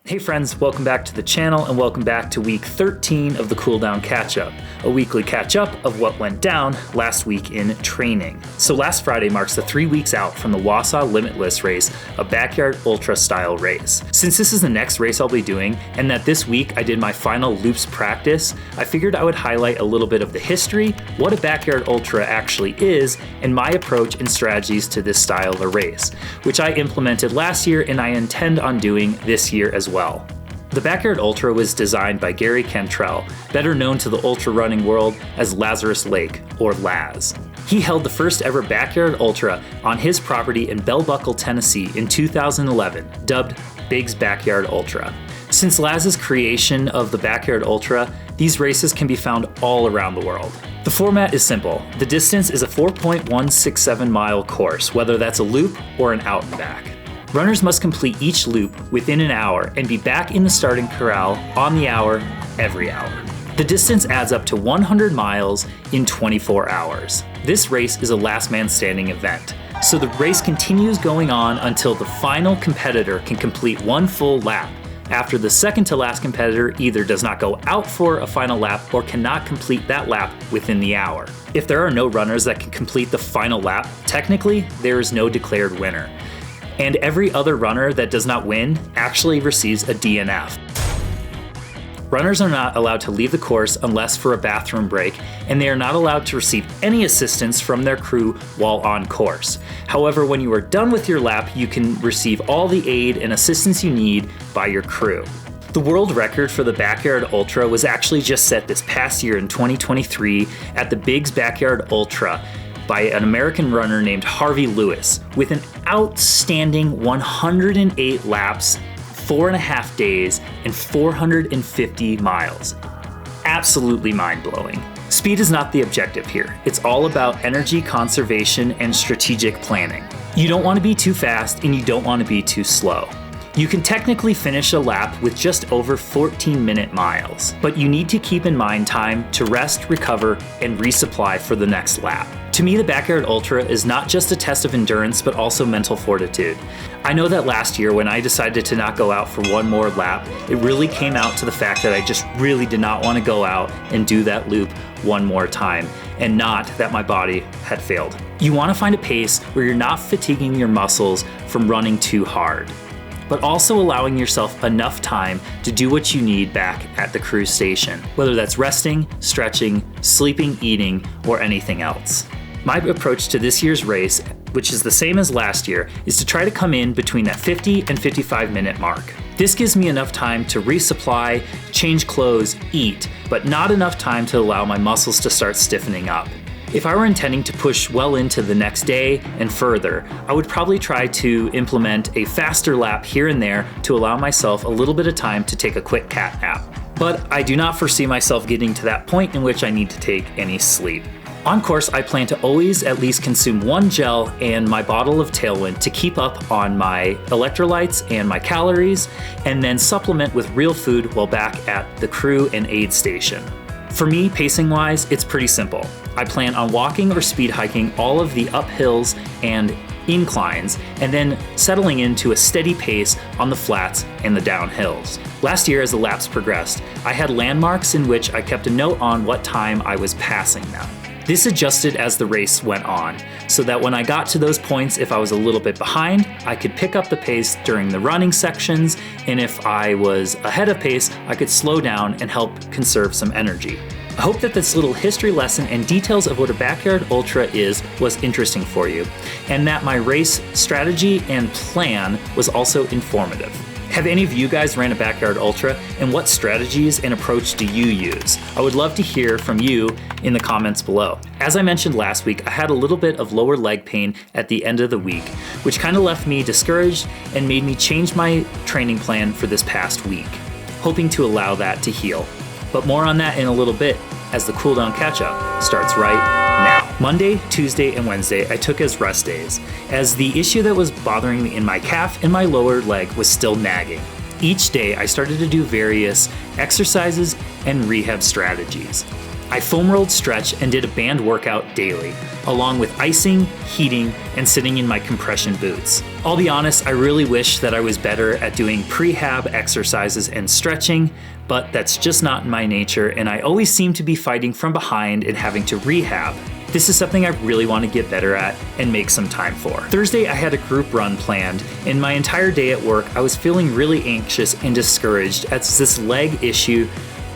Hey friends, welcome back to the channel and welcome back to week 13 of the Cool Down Catch-Up, a weekly catch-up of what went down last week in training. So last Friday marks the 3 weeks out from the Wausau Limitless Race, a backyard ultra style race. Since this is the next race I'll be doing and that this week I did my final loops practice, I figured I would highlight a little bit of the history, what a backyard ultra actually is, and my approach and strategies to this style of a race, which I implemented last year and I intend on doing this year as well. The Backyard Ultra was designed by Gary Cantrell, better known to the ultra running world as Lazarus Lake, or Laz. He held the first ever Backyard Ultra on his property in Bell Buckle, Tennessee in 2011, dubbed Big's Backyard Ultra. Since Laz's creation of the Backyard Ultra, these races can be found all around the world. The format is simple. The distance is a 4.167 mile course, whether that's a loop or an out and back. Runners must complete each loop within an hour and be back in the starting corral on the hour every hour. The distance adds up to 100 miles in 24 hours. This race is a last man standing event, so the race continues going on until the final competitor can complete one full lap, after the second to last competitor either does not go out for a final lap or cannot complete that lap within the hour. If there are no runners that can complete the final lap, technically there is no declared winner. And every other runner that does not win actually receives a DNF. Runners are not allowed to leave the course unless for a bathroom break, and they are not allowed to receive any assistance from their crew while on course. However, when you are done with your lap, you can receive all the aid and assistance you need by your crew. The world record for the Backyard Ultra was actually just set this past year in 2023 at the Big's Backyard Ultra by an American runner named Harvey Lewis with an outstanding 108 laps, 4.5 days, and 450 miles. Absolutely mind-blowing. Speed is not the objective here. It's all about energy conservation and strategic planning. You don't want to be too fast and you don't want to be too slow. You can technically finish a lap with just over 14-minute miles, but you need to keep in mind time to rest, recover, and resupply for the next lap. To me, the Backyard Ultra is not just a test of endurance, but also mental fortitude. I know that last year when I decided to not go out for one more lap, it really came out to the fact that I just really did not want to go out and do that loop one more time, and not that my body had failed. You want to find a pace where you're not fatiguing your muscles from running too hard, but also allowing yourself enough time to do what you need back at the cruise station, whether that's resting, stretching, sleeping, eating, or anything else. My approach to this year's race, which is the same as last year, is to try to come in between that 50 and 55 minute mark. This gives me enough time to resupply, change clothes, eat, but not enough time to allow my muscles to start stiffening up. If I were intending to push well into the next day and further, I would probably try to implement a faster lap here and there to allow myself a little bit of time to take a quick cat nap. But I do not foresee myself getting to that point in which I need to take any sleep. On course, I plan to always at least consume one gel and my bottle of Tailwind to keep up on my electrolytes and my calories, and then supplement with real food while back at the crew and aid station. For me, pacing-wise, it's pretty simple. I plan on walking or speed hiking all of the uphills and inclines, and then settling into a steady pace on the flats and the downhills. Last year, as the laps progressed, I had landmarks in which I kept a note on what time I was passing them. This adjusted as the race went on, so that when I got to those points, if I was a little bit behind, I could pick up the pace during the running sections, and if I was ahead of pace, I could slow down and help conserve some energy. I hope that this little history lesson and details of what a Backyard Ultra is was interesting for you, and that my race strategy and plan was also informative. Have any of you guys ran a Backyard Ultra, and what strategies and approach do you use? I would love to hear from you in the comments below. As I mentioned last week, I had a little bit of lower leg pain at the end of the week, which kind of left me discouraged and made me change my training plan for this past week, hoping to allow that to heal. But more on that in a little bit as the Cool Down Catch-Up starts right now. Monday, Tuesday, and Wednesday I took as rest days, as the issue that was bothering me in my calf and my lower leg was still nagging. Each day I started to do various exercises and rehab strategies. I foam rolled, stretch, and did a band workout daily, along with icing, heating, and sitting in my compression boots. I'll be honest, I really wish that I was better at doing prehab exercises and stretching, but that's just not in my nature, and I always seem to be fighting from behind and having to rehab. This is something I really want to get better at and make some time for. Thursday, I had a group run planned, and my entire day at work, I was feeling really anxious and discouraged as this leg issue,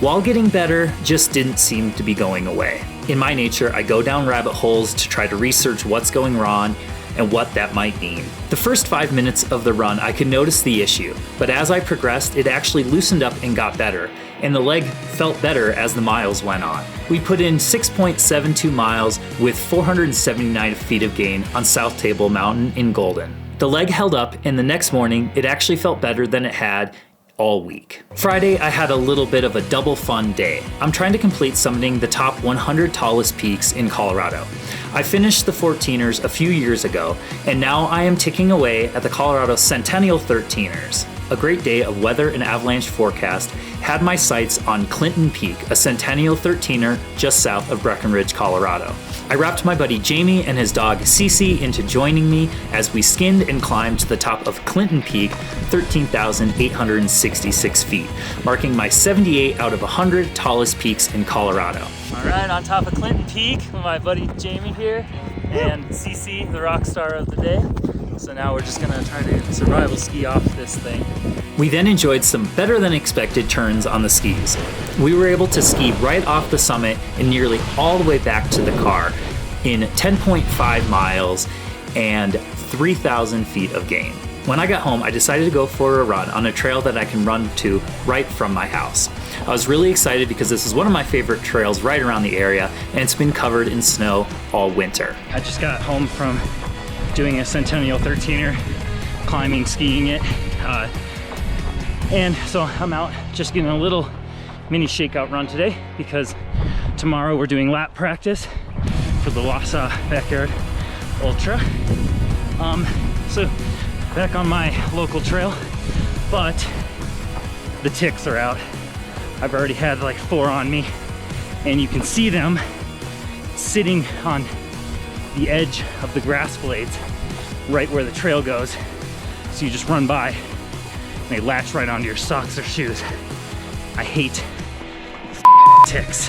while getting better, just didn't seem to be going away. In my nature, I go down rabbit holes to try to research what's going wrong and what that might mean. The first 5 minutes of the run, I could notice the issue, but as I progressed, it actually loosened up and got better, and the leg felt better as the miles went on. We put in 6.72 miles with 479 feet of gain on South Table Mountain in Golden. The leg held up, and the next morning, it actually felt better than it had all week. Friday, I had a little bit of a double fun day. I'm trying to complete summiting the top 100 tallest peaks in Colorado. I finished the 14ers a few years ago, and now I am ticking away at the Colorado Centennial 13ers. A great day of weather and avalanche forecast had my sights on Clinton Peak, a Centennial 13er just south of Breckenridge, Colorado. I wrapped my buddy Jamie and his dog Cece into joining me as we skinned and climbed to the top of Clinton Peak, 13,866 feet, marking my 78 out of 100 tallest peaks in Colorado. All right, on top of Clinton Peak with my buddy Jamie here and Cece, the rock star of the day. So now we're just gonna try to survival ski off this thing. We then enjoyed some better than expected turns on the skis. We were able to ski right off the summit and nearly all the way back to the car in 10.5 miles and 3,000 feet of gain. When I got home, I decided to go for a run on a trail that I can run to right from my house. I was really excited because this is one of my favorite trails right around the area, and it's been covered in snow all winter. I just got home from doing a Centennial 13er, climbing, skiing it. And so I'm out just getting a little mini shakeout run today because tomorrow we're doing lap practice for the Wausau Backyard Ultra. So back on my local trail, but the ticks are out. I've already had like 4 on me, and you can see them sitting on the edge of the grass blades right where the trail goes. So you just run by and they latch right onto your socks or shoes. I hate ticks.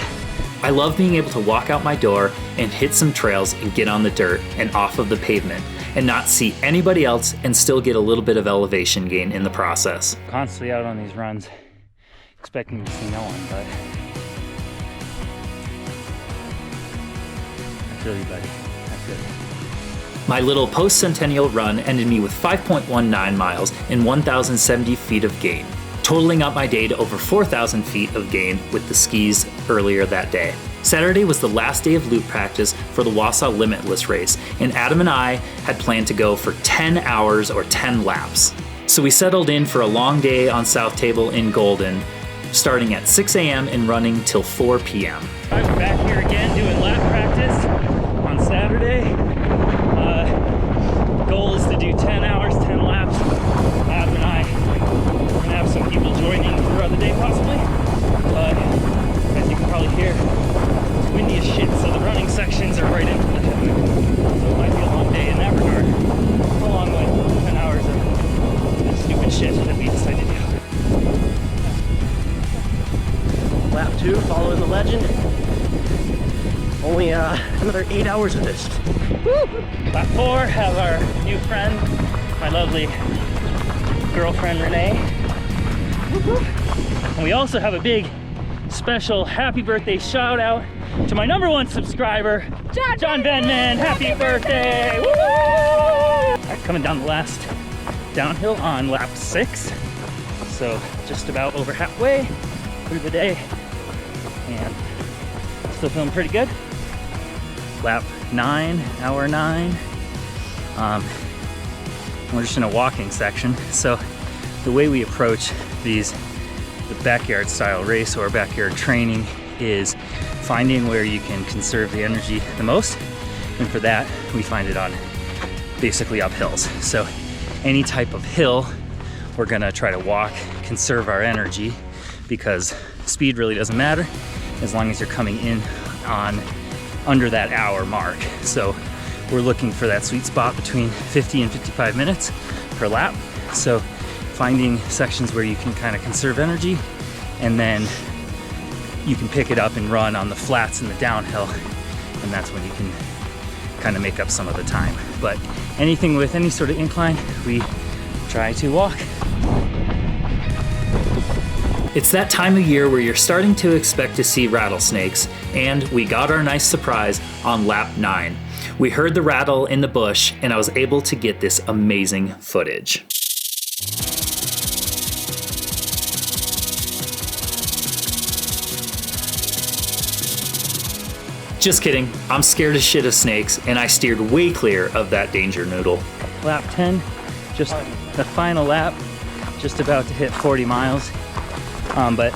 I love being able to walk out my door and hit some trails and get on the dirt and off of the pavement and not see anybody else and still get a little bit of elevation gain in the process. Constantly out on these runs, expecting to see no one, but I feel you, buddy. My little post-centennial run ended me with 5.19 miles and 1,070 feet of gain, totaling up my day to over 4,000 feet of gain with the skis earlier that day. Saturday was the last day of loop practice for the Wausau Limitless Race, and Adam and I had planned to go for 10 hours or 10 laps. So we settled in for a long day on South Table in Golden, starting at 6 a.m. and running till 4 p.m. We're back here again doing lap practice on Saturday. Goal is to do 10 hours, 10 laps. Adam and I are gonna have some people joining throughout the day possibly. But as you can probably hear, it's windy as shit, so the running sections are right into the heaven. So it might be a long day in that regard, along with 10 hours of stupid shit that we decided to do. Lap 2, following the legend. Only another 8 hours of this. Woo! Lap 4, have our new friend, my lovely girlfriend Renee. And we also have a big special happy birthday shout out to my #1 subscriber, John Venman. Happy birthday! Woo! Right, coming down the last downhill on lap 6. So just about over halfway through the day, and still feeling pretty good. Lap 9, hour 9. We're just in a walking section. So the way we approach the backyard style race or backyard training is finding where you can conserve the energy the most. And for that, we find it on basically up hills. So any type of hill, we're gonna try to walk, conserve our energy, because speed really doesn't matter as long as you're coming in on under that hour mark. So we're looking for that sweet spot between 50 and 55 minutes per lap. So finding sections where you can kind of conserve energy, and then you can pick it up and run on the flats and the downhill, and that's when you can kind of make up some of the time. But anything with any sort of incline, we try to walk. It's that time of year where you're starting to expect to see rattlesnakes, and we got our nice surprise on lap 9. We heard the rattle in the bush, and I was able to get this amazing footage. Just kidding, I'm scared as shit of snakes, and I steered way clear of that danger noodle. Lap 10, just the final lap, just about to hit 40 miles. But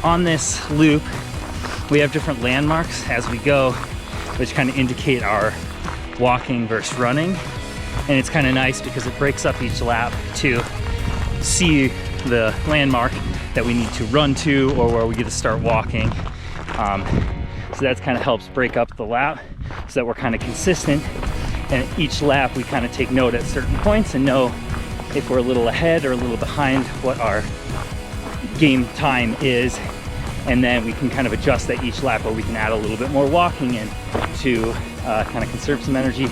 on this loop, we have different landmarks as we go, which kind of indicate our walking versus running. And it's kind of nice because it breaks up each lap to see the landmark that we need to run to or where we get to start walking. So that kind of helps break up the lap so that we're kind of consistent. And each lap we kind of take note at certain points and know if we're a little ahead or a little behind what our game time is, and then we can kind of adjust at each lap, or we can add a little bit more walking in to kind of conserve some energy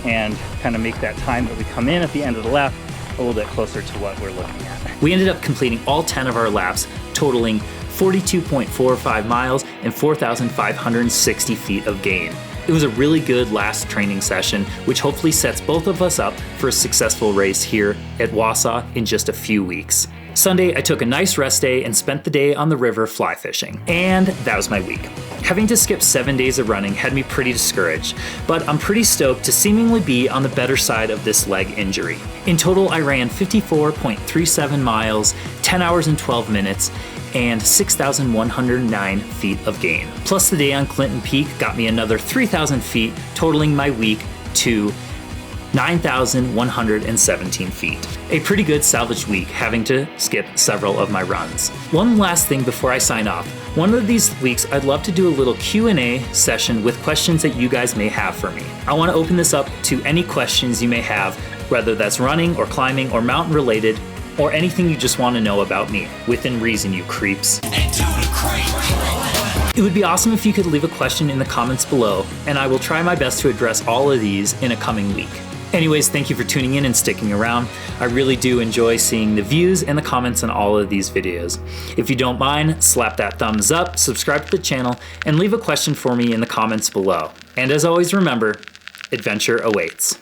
and kind of make that time that we come in at the end of the lap a little bit closer to what we're looking at. We ended up completing all 10 of our laps, totaling 42.45 miles and 4,560 feet of gain. It was a really good last training session, which hopefully sets both of us up for a successful race here at Wausau in just a few weeks. Sunday, I took a nice rest day and spent the day on the river fly fishing. And that was my week. Having to skip 7 days of running had me pretty discouraged, but I'm pretty stoked to seemingly be on the better side of this leg injury. In total, I ran 54.37 miles, 10 hours and 12 minutes, and 6,109 feet of gain. Plus the day on Clinton Peak got me another 3,000 feet, totaling my week to 9,117 feet. A pretty good salvaged week, having to skip several of my runs. One last thing before I sign off. One of these weeks, I'd love to do a little Q&A session with questions that you guys may have for me. I want to open this up to any questions you may have, whether that's running or climbing or mountain related, or anything you just want to know about me. Within reason, you creeps. It would be awesome if you could leave a question in the comments below, and I will try my best to address all of these in a coming week. Anyways, thank you for tuning in and sticking around. I really do enjoy seeing the views and the comments on all of these videos. If you don't mind, slap that thumbs up, subscribe to the channel, and leave a question for me in the comments below. And as always, remember, adventure awaits.